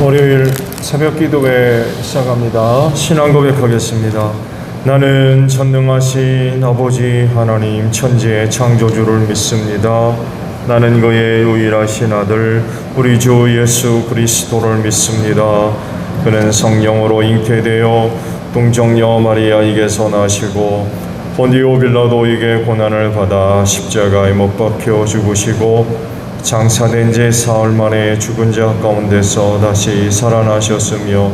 월요일 새벽 기도회 시작합니다. 신앙 고백하겠습니다. 나는 전능하신 아버지 하나님 천지의 창조주를 믿습니다. 나는 그의 유일하신 아들 우리 주 예수 그리스도를 믿습니다. 그는 성령으로 잉태되어 동정녀 마리아에게서 나시고 본디오 빌라도에게 고난을 받아 십자가에 못 박혀 죽으시고 장사된 지 사흘 만에 죽은 자 가운데서 다시 살아나셨으며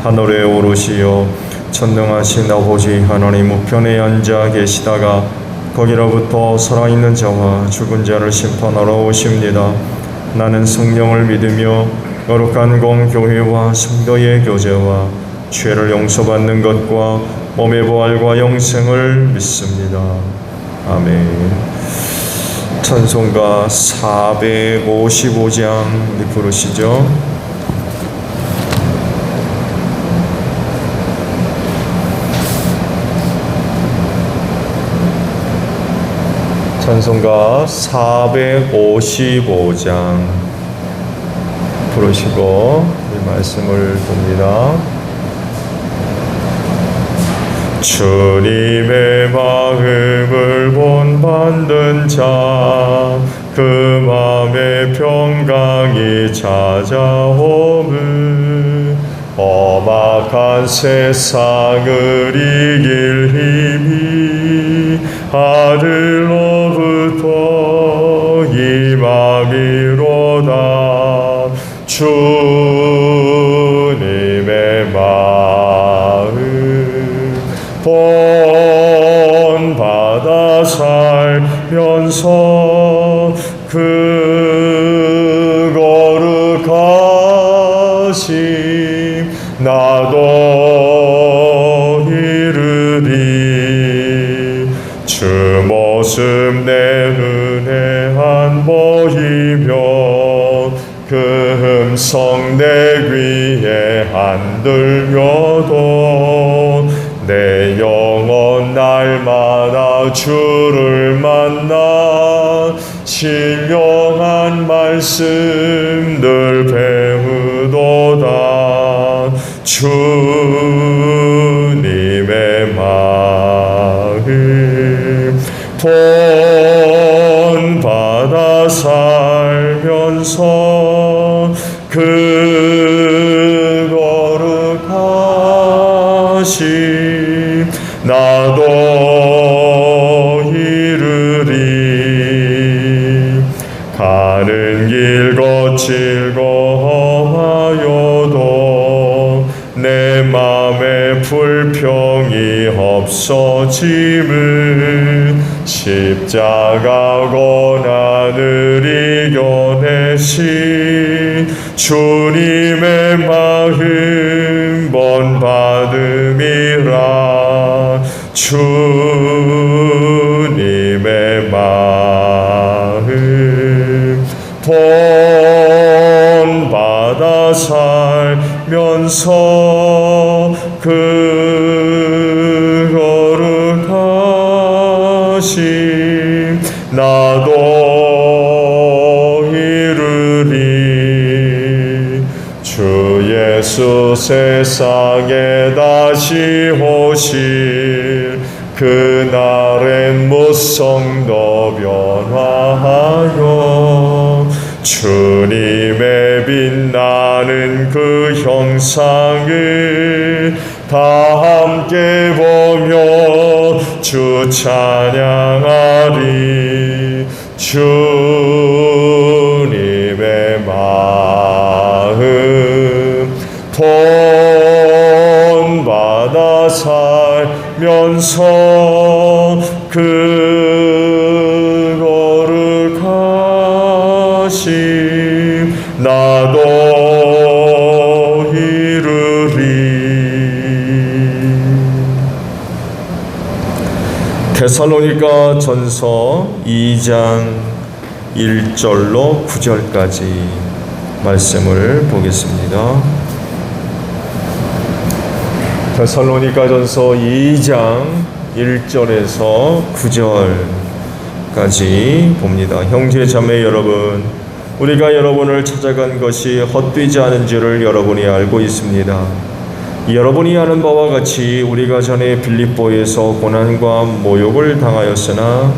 하늘에 오르시어 전능하신 아버지 하나님 우편에 앉아 계시다가 거기로부터 살아있는 자와 죽은 자를 심판하러 오십니다. 나는 성령을 믿으며 거룩한 공교회와 성도의 교제와 죄를 용서받는 것과 몸의 부활과 영생을 믿습니다. 아멘. 찬송가 455장 부르시죠. 찬송가 455장 부르시고 이 말씀을 봅니다. 주님의 마음을 본받는 자 그 마음에 평강이 찾아오면 험악한 세상을 이길 힘이 하늘로부터 임함이로다. 주님의 마음 본받아 살면서 그 거룩하심 나도 이르리. 주 모습 내 눈에 안 보이면 그 음성 내 귀에 안 들려도 내 영혼 날마다 주를 만나 신령한 말씀들 배우도다. 주님의 마음 본받아 살면서 그 거룩하심 나도 이르리. 가는 길 거칠고 험하여도 내 맘에 불평이 없어짐을 십자가 고난을 이겨내신 주님의 마음 본받음이라. 주님의 마음 본받아 살면서 그 거룩하심 나도 이르리. 주 예수 세상에 다시 오실 그날엔 무성도 변화하여 주님의 빛나는 그 형상을 다 함께 보며 주 찬양하리. 주님의 마음 본받아 살면서 그 거룩하심 나도 이르리. 데살로니가 전서 2장 1절로 9절까지 말씀을 보겠습니다. 데살로니가 전서 2장 1절에서 9절까지 봅니다. 형제 자매 여러분, 우리가 여러분을 찾아간 것이 헛되지 않은 줄을 여러분이 알고 있습니다. 여러분이 아는 바와 같이 우리가 전에 빌립보에서 고난과 모욕을 당하였으나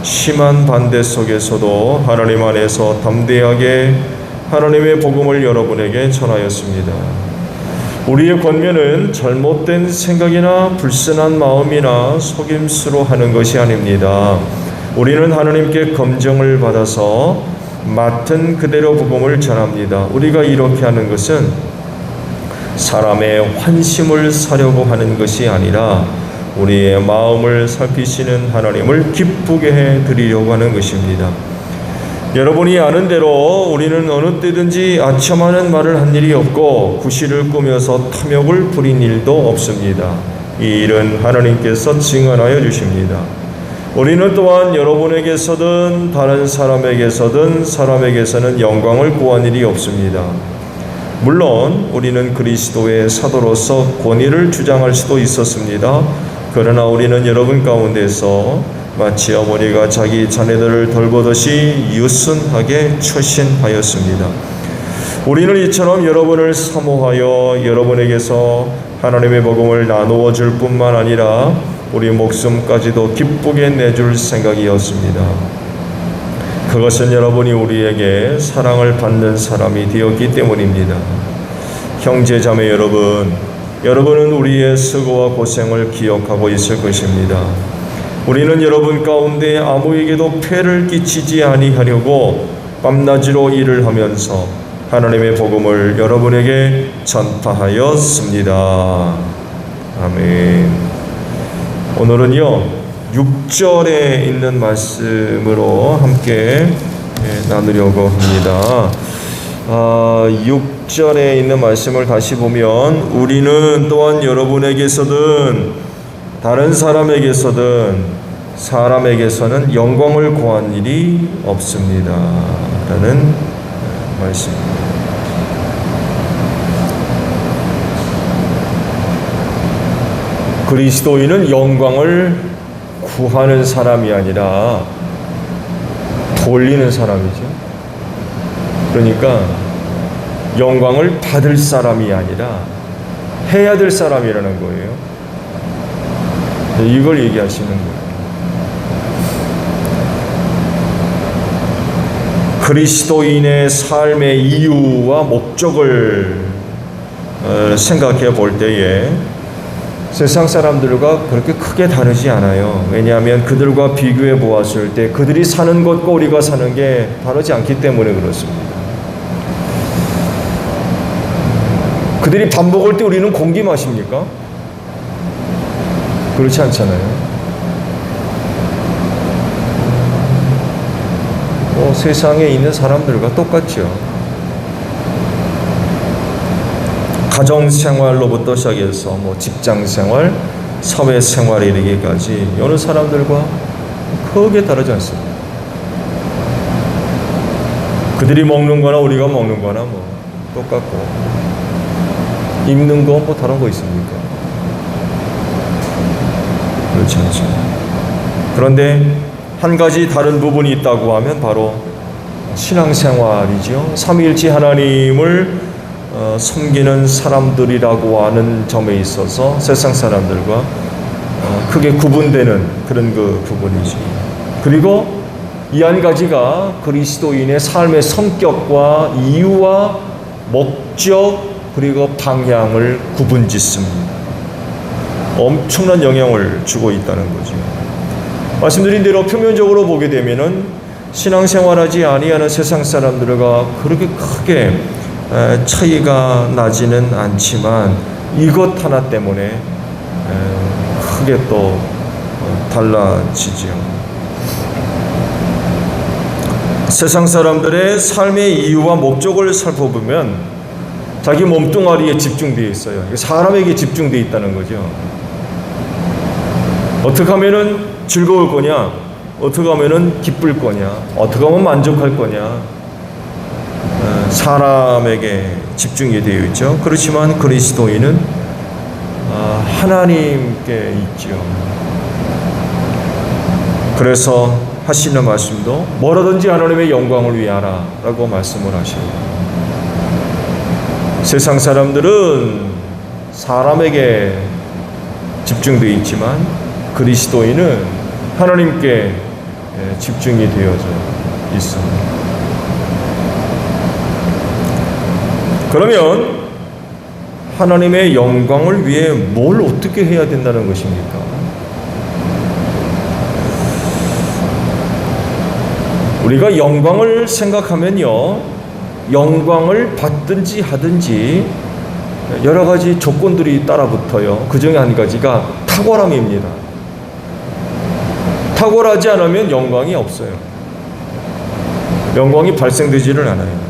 심한 반대 속에서도 하나님 안에서 담대하게 하나님의 복음을 여러분에게 전하였습니다. 우리의 권면은 잘못된 생각이나 불순한 마음이나 속임수로 하는 것이 아닙니다. 우리는 하나님께 검정을 받아서 맡은 그대로 복음을 전합니다. 우리가 이렇게 하는 것은 사람의 환심을 사려고 하는 것이 아니라 우리의 마음을 살피시는 하나님을 기쁘게 해드리려고 하는 것입니다. 여러분이 아는 대로 우리는 어느 때든지 아첨하는 말을 한 일이 없고 구실을 꾸며서 탐욕을 부린 일도 없습니다. 이 일은 하나님께서 증언하여 주십니다. 우리는 또한 여러분에게서든 다른 사람에게서는 영광을 구한 일이 없습니다. 물론 우리는 그리스도의 사도로서 권위를 주장할 수도 있었습니다. 그러나 우리는 여러분 가운데서 마치 어머니가 자기 자녀들을 돌보듯이 유순하게 처신하였습니다. 우리는 이처럼 여러분을 사모하여 여러분에게서 하나님의 복음을 나누어 줄 뿐만 아니라 우리 목숨까지도 기쁘게 내줄 생각이었습니다. 그것은 여러분이 우리에게 사랑을 받는 사람이 되었기 때문입니다. 형제 자매 여러분, 여러분은 우리의 수고와 고생을 기억하고 있을 것입니다. 우리는 여러분 가운데 아무에게도 폐를 끼치지 아니하려고 밤낮으로 일을 하면서 하나님의 복음을 여러분에게 전파하였습니다. 아멘. 오늘은요 6절에 있는 말씀으로 함께 나누려고 합니다. 6절에 있는 말씀을 다시 보면 우리는 또한 여러분에게서든 다른 사람에게서는 영광을 구한 일이 없습니다. 라는 말씀입니다. 그리스도인은 영광을 구하는 사람이 아니라 돌리는 사람이죠. 그러니까 영광을 받을 사람이 아니라 해야 될 사람이라는 거예요. 이걸 얘기하시는 거예요. 그리스도인의 삶의 이유와 목적을 생각해 볼 때에 세상 사람들과 그렇게 크게 다르지 않아요. 왜냐하면 그들과 비교해 보았을 때 그들이 사는 것과 우리가 사는 게 다르지 않기 때문에 그렇습니다. 그들이 밥 먹을 때 우리는 공기 마십니까? 그렇지 않잖아요. 세상에 있는 사람들과 똑같죠. 가정생활로부터 시작해서 직장생활, 사회생활에 이르기까지 여느 사람들과 크게 다르지 않습니다. 그들이 먹는 거나 우리가 먹는 거나 똑같고 입는 거 다른 거 있습니까? 그렇지 않죠. 그런데 한 가지 다른 부분이 있다고 하면 바로 신앙생활이죠. 삼위일체 하나님을 섬기는 사람들이라고 하는 점에 있어서 세상 사람들과 크게 구분되는 그런 그 부분이지. 그리고 이 한 가지가 그리스도인의 삶의 성격과 이유와 목적 그리고 방향을 구분짓습니다. 엄청난 영향을 주고 있다는 거죠. 말씀드린 대로 표면적으로 보게 되면은 신앙생활하지 아니하는 세상 사람들과 그렇게 크게 차이가 나지는 않지만 이것 하나 때문에 크게 또 달라지죠. 세상 사람들의 삶의 이유와 목적을 살펴보면 자기 몸뚱아리에 집중되어 있어요. 사람에게 집중되어 있다는 거죠. 어떻게 하면은 즐거울 거냐? 어떻게 하면은 기쁠 거냐? 어떻게 하면 만족할 거냐? 사람에게 집중이 되어 있죠. 그렇지만 그리스도인은 하나님께 있죠. 그래서 하시는 말씀도 뭐라든지 하나님의 영광을 위하라 라고 말씀을 하십니다. 세상 사람들은 사람에게 집중되어 있지만 그리스도인은 하나님께 집중이 되어져 있습니다. 그러면 하나님의 영광을 위해 뭘 어떻게 해야 된다는 것입니까? 우리가 영광을 생각하면요, 영광을 받든지 하든지 여러 가지 조건들이 따라붙어요. 그 중에 한 가지가 탁월함입니다. 탁월하지 않으면 영광이 없어요. 영광이 발생되지를 않아요.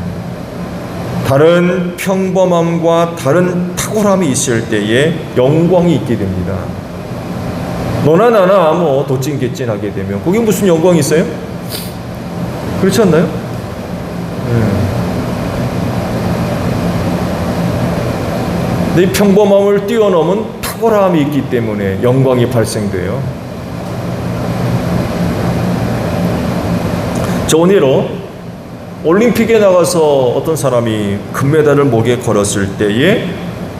다른 평범함과 다른 탁월함이 있을 때에 영광이 있게 됩니다. 너나 나나 뭐 도찐개찐하게 되면 거기 무슨 영광이 있어요? 그렇지 않나요? 근데 이 평범함을 뛰어넘은 탁월함이 있기 때문에 영광이 발생돼요. 전예로 올림픽에 나가서 어떤 사람이 금메달을 목에 걸었을 때에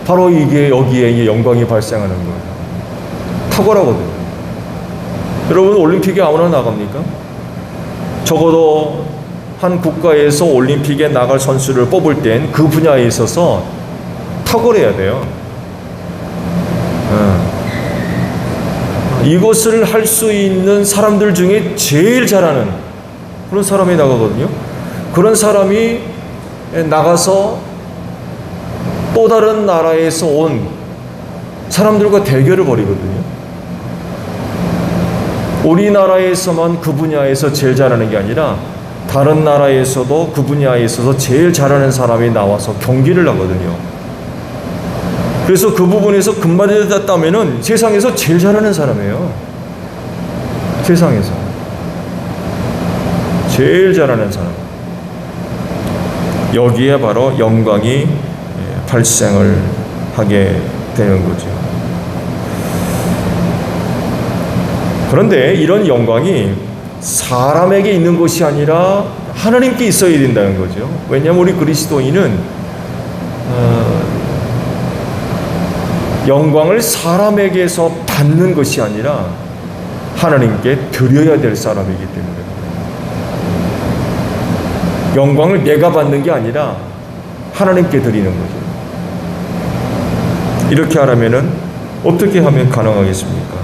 바로 이게 여기에 영광이 발생하는 거예요. 탁월하거든요. 여러분 올림픽에 아무나 나갑니까? 적어도 한 국가에서 올림픽에 나갈 선수를 뽑을 땐 그 분야에 있어서 탁월해야 돼요. 이것을 할 수 있는 사람들 중에 제일 잘하는 그런 사람이 나가거든요. 그런 사람이 나가서 또 다른 나라에서 온 사람들과 대결을 벌이거든요. 우리나라에서만 그 분야에서 제일 잘하는 게 아니라 다른 나라에서도 그 분야에 있어서 제일 잘하는 사람이 나와서 경기를 하거든요. 그래서 그 부분에서 금메달을 땄다면은 세상에서 제일 잘하는 사람이에요. 세상에서 제일 잘하는 사람. 여기에 바로 영광이 발생을 하게 되는 거죠. 그런데 이런 영광이 사람에게 있는 것이 아니라 하나님께 있어야 된다는 거죠. 왜냐하면 우리 그리스도인은 영광을 사람에게서 받는 것이 아니라 하나님께 드려야 될 사람이기 때문에 영광을 내가 받는 게 아니라 하나님께 드리는 거죠. 이렇게 하려면은 어떻게 하면 가능하겠습니까?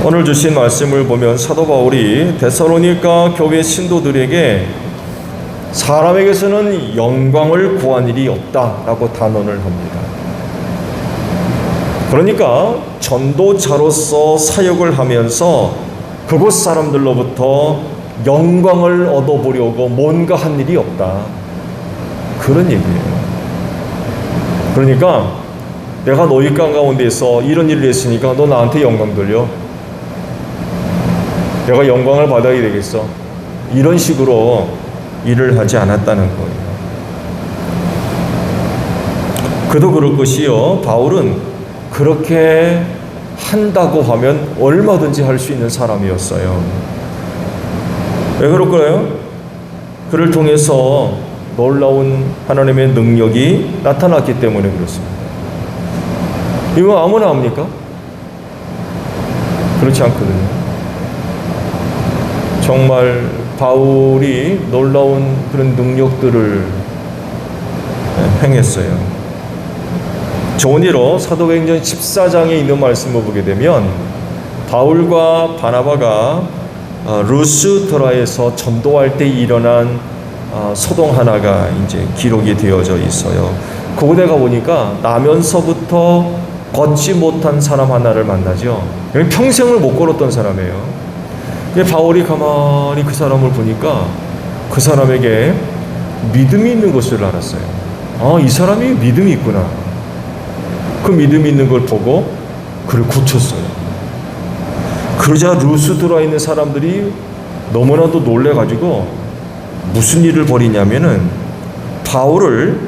오늘 주신 말씀을 보면 사도 바울이 데살로니가 교회 신도들에게 사람에게서는 영광을 구한 일이 없다라고 단언을 합니다. 그러니까 전도자로서 사역을 하면서 그곳 사람들로부터 영광을 얻어보려고 뭔가 한 일이 없다. 그런 얘기예요. 그러니까 내가 너희 가운데서 이런 일을 했으니까 너 나한테 영광 돌려. 내가 영광을 받아야 되겠어. 이런 식으로 일을 하지 않았다는 거예요. 그도 그럴 것이요. 바울은 그렇게 한다고 하면 얼마든지 할 수 있는 사람이었어요. 왜 그럴까요? 그를 통해서 놀라운 하나님의 능력이 나타났기 때문에 그렇습니다. 이거 아무나 합니까? 그렇지 않거든요. 정말 바울이 놀라운 그런 능력들을 행했어요. 좋은 예로 사도행전 14장에 있는 말씀을 보게 되면 바울과 바나바가 루스드라에서 전도할 때 일어난 소동 하나가 이제 기록이 되어져 있어요. 그곳에 가보니까 나면서부터 걷지 못한 사람 하나를 만나죠. 평생을 못 걸었던 사람이에요. 바울이 가만히 그 사람을 보니까 그 사람에게 믿음이 있는 것을 알았어요. 아, 이 사람이 믿음이 있구나. 그 믿음이 있는 걸 보고 그를 고쳤어요. 그러자 루스드라에 있는 사람들이 너무나도 놀래가지고 무슨 일을 벌이냐면은 바울을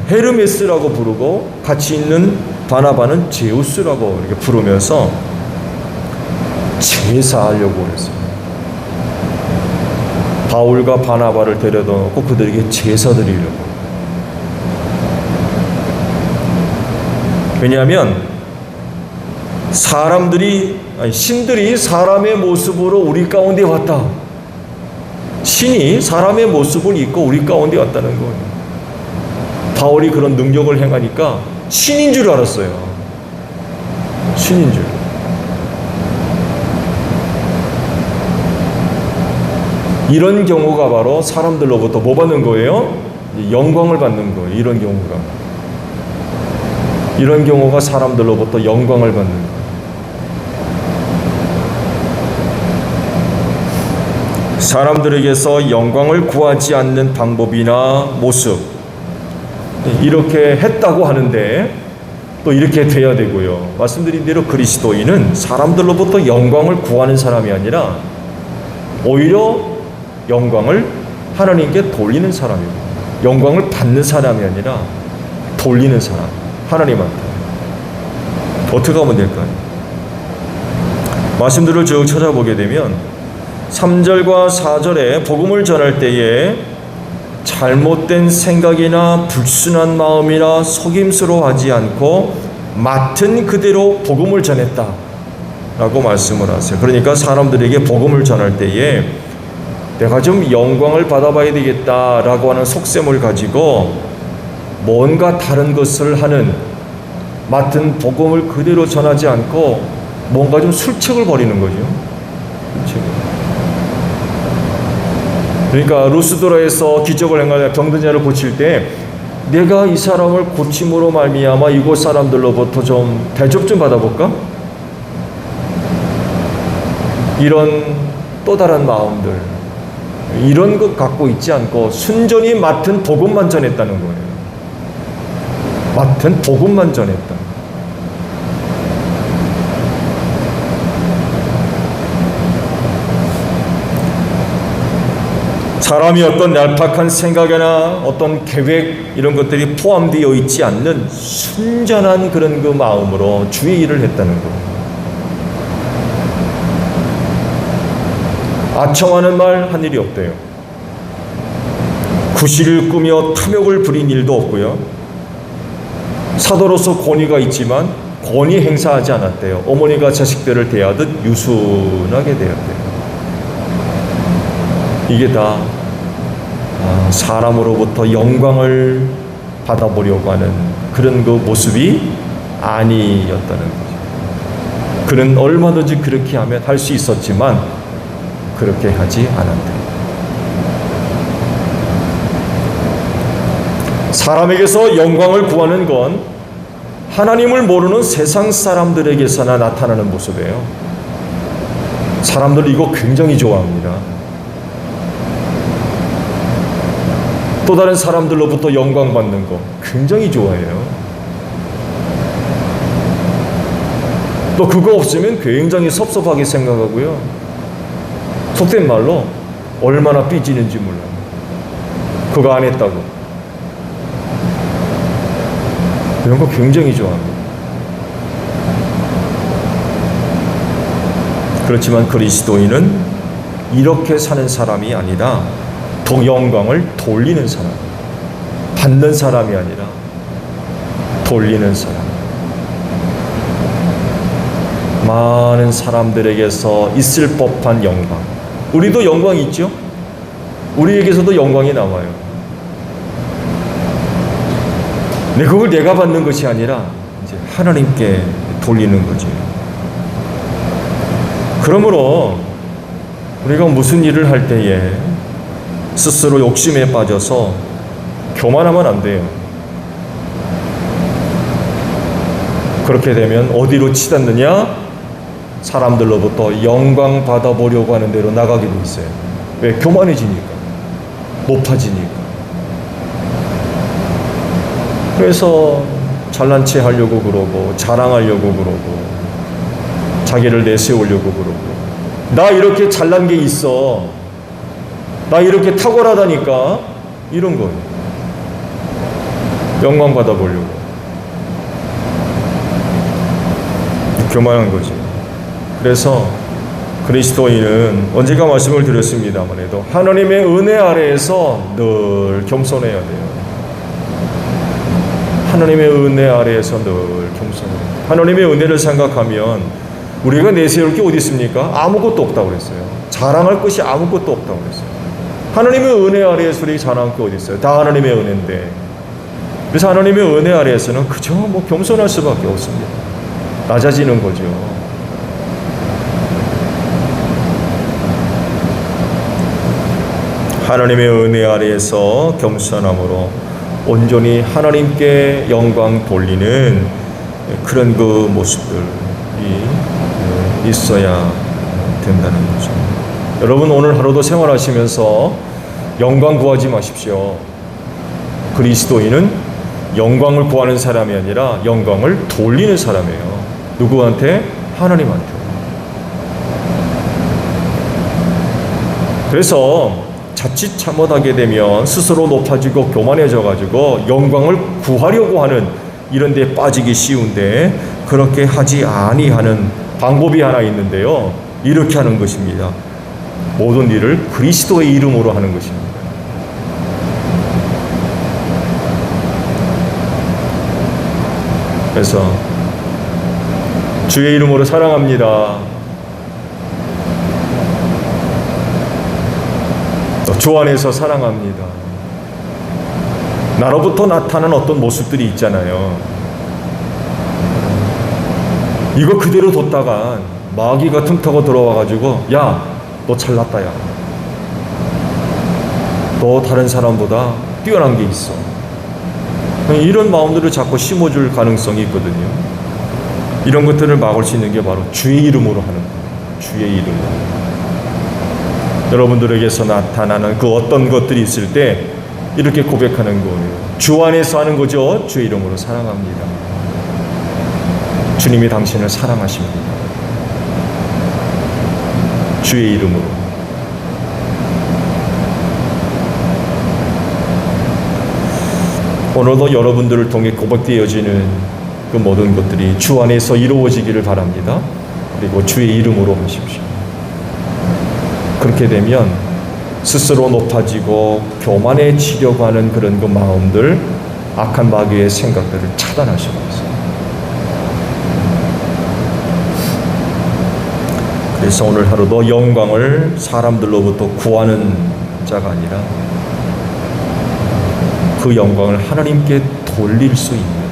헤르메스라고 부르고 같이 있는 바나바는 제우스라고 이렇게 부르면서 제사하려고 그랬어요. 바울과 바나바를 데려다 놓고 그들에게 제사 드리려고. 왜냐하면 신들이 사람의 모습으로 우리 가운데 왔다. 신이 사람의 모습을 입고 우리 가운데 왔다는 거예요. 바울이 그런 능력을 행하니까 신인 줄 알았어요. 신인 줄. 이런 경우가 바로 사람들로부터 뭐 받는 거예요? 영광을 받는 거예요. 이런 경우가 사람들로부터 영광을 받는 거예요. 사람들에게서 영광을 구하지 않는 방법이나 모습, 이렇게 했다고 하는데 또 이렇게 돼야 되고요. 말씀드린 대로 그리스도인은 사람들로부터 영광을 구하는 사람이 아니라 오히려 영광을 하나님께 돌리는 사람입니다. 영광을 받는 사람이 아니라 돌리는 사람, 하나님한테. 어떻게 하면 될까요? 말씀들을 쭉 찾아보게 되면 3절과 4절에 복음을 전할 때에 잘못된 생각이나 불순한 마음이나 속임수로 하지 않고 맡은 그대로 복음을 전했다 라고 말씀을 하세요. 그러니까 사람들에게 복음을 전할 때에 내가 좀 영광을 받아봐야 되겠다라고 하는 속셈을 가지고 뭔가 다른 것을 하는, 맡은 복음을 그대로 전하지 않고 뭔가 좀 술책을 벌이는 거죠. 그러니까 루스드라에서 기적을 행하여 병든 자를 고칠 때 내가 이 사람을 고침으로 말미암아 이곳 사람들로부터 좀 대접 좀 받아볼까? 이런 또 다른 마음들, 이런 것 갖고 있지 않고 순전히 맡은 복음만 전했다는 거예요. 맡은 복음만 전했다. 사람이 어떤 얄팍한 생각이나 어떤 계획 이런 것들이 포함되어 있지 않는 순전한 그런 그 마음으로 주의 일을 했다는 거예요. 아첨하는 말 한 일이 없대요. 구실을 꾸며 탐욕을 부린 일도 없고요. 사도로서 권위가 있지만 권위 행사하지 않았대요. 어머니가 자식들을 대하듯 유순하게 대했대요. 이게 다 사람으로부터 영광을 받아보려고 하는 그런 그 모습이 아니었다는 거죠. 그는 얼마든지 그렇게 하면 할 수 있었지만 그렇게 하지 않았대요. 사람에게서 영광을 구하는 건 하나님을 모르는 세상 사람들에게서나 나타나는 모습이에요. 사람들 이거 굉장히 좋아합니다. 또 다른 사람들로부터 영광 받는 거 굉장히 좋아해요. 또 그거 없으면 굉장히 섭섭하게 생각하고요. 속된 말로 얼마나 삐지는지 몰라요. 그거 안 했다고. 이런 거 굉장히 좋아합니다. 그렇지만 그리스도인은 이렇게 사는 사람이 아니라 영광을 돌리는 사람, 받는 사람이 아니라 돌리는 사람. 많은 사람들에게서 있을 법한 영광, 우리도 영광이 있죠? 우리에게서도 영광이 나와요. 근데 그걸 내가 받는 것이 아니라 이제 하나님께 돌리는 거지. 그러므로 우리가 무슨 일을 할 때에 스스로 욕심에 빠져서 교만하면 안 돼요. 그렇게 되면 어디로 치닫느냐? 사람들로부터 영광 받아보려고 하는 대로 나가게 돼 있어요. 왜? 교만해지니까, 높아지니까. 그래서 잘난 체 하려고 그러고, 자랑하려고 그러고, 자기를 내세우려고 그러고, 나 이렇게 잘난 게 있어, 나 이렇게 탁월하다니까, 이런 거예요. 영광 받아보려고. 교만한 거지. 그래서 그리스도인은 언제가 말씀을 드렸습니다만 해도 하나님의 은혜 아래에서 늘 겸손해야 돼요. 하나님의 은혜 아래에서 늘 겸손해요. 하나님의 은혜를 생각하면 우리가 내세울 게 어디 있습니까? 아무것도 없다고 그랬어요. 자랑할 것이 아무것도 없다고 그랬어요. 하나님의 은혜 아래에서 우리 자랑할 게 어디 있어요? 다 하나님의 은혜인데. 그래서 하나님의 은혜 아래에서는 그저 겸손할 수밖에 없습니다. 낮아지는 거죠. 하나님의 은혜 아래에서 겸손함으로 온전히 하나님께 영광 돌리는 그런 그 모습들이 있어야 된다는 거죠. 여러분 오늘 하루도 생활하시면서 영광 구하지 마십시오. 그리스도인은 영광을 구하는 사람이 아니라 영광을 돌리는 사람이에요. 누구한테? 하나님한테. 그래서 자칫 잘못하게 되면 스스로 높아지고 교만해져 가지고 영광을 구하려고 하는 이런 데 빠지기 쉬운데 그렇게 하지 아니하는 방법이 하나 있는데요. 이렇게 하는 것입니다. 모든 일을 그리스도의 이름으로 하는 것입니다. 그래서 주의 이름으로 사랑합니다. 주 안에서 사랑합니다. 나로부터 나타나는 어떤 모습들이 있잖아요. 이거 그대로 뒀다가 마귀가 틈타고 들어와가지고 야, 너 잘났다 야. 너 다른 사람보다 뛰어난 게 있어. 이런 마음들을 자꾸 심어줄 가능성이 있거든요. 이런 것들을 막을 수 있는 게 바로 주의 이름으로 하는 거예요. 주의 이름으로. 여러분들에게서 나타나는 그 어떤 것들이 있을 때 이렇게 고백하는 거예요. 주 안에서 하는 거죠. 주의 이름으로 사랑합니다. 주님이 당신을 사랑하십니다. 주의 이름으로. 오늘도 여러분들을 통해 고백되어지는 그 모든 것들이 주 안에서 이루어지기를 바랍니다. 그리고 주의 이름으로 하십시오. 그렇게 되면 스스로 높아지고 교만해지려고 하는 그런 그 마음들, 악한 마귀의 생각들을 차단하시고 있어요. 그래서 오늘 하루도 영광을 사람들로부터 구하는 자가 아니라 그 영광을 하나님께 돌릴 수 있는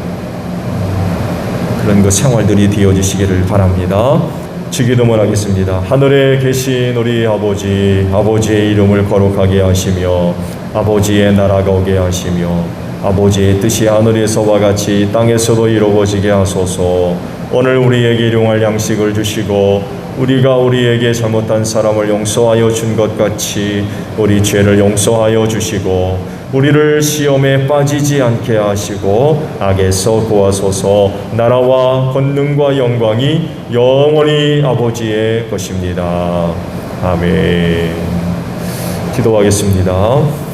그런 그 생활들이 되어지시기를 바랍니다. 주기도문 하겠습니다. 하늘에 계신 우리 아버지, 아버지의 이름을 거룩하게 하시며 아버지의 나라가 오게 하시며 아버지의 뜻이 하늘에서와 같이 땅에서도 이루어지게 하소서. 오늘 우리에게 일용할 양식을 주시고 우리가 우리에게 잘못한 사람을 용서하여 준 것 같이 우리 죄를 용서하여 주시고 우리를 시험에 빠지지 않게 하시고 악에서 구하소서. 나라와 권능과 영광이 영원히 아버지의 것입니다. 아멘. 기도하겠습니다.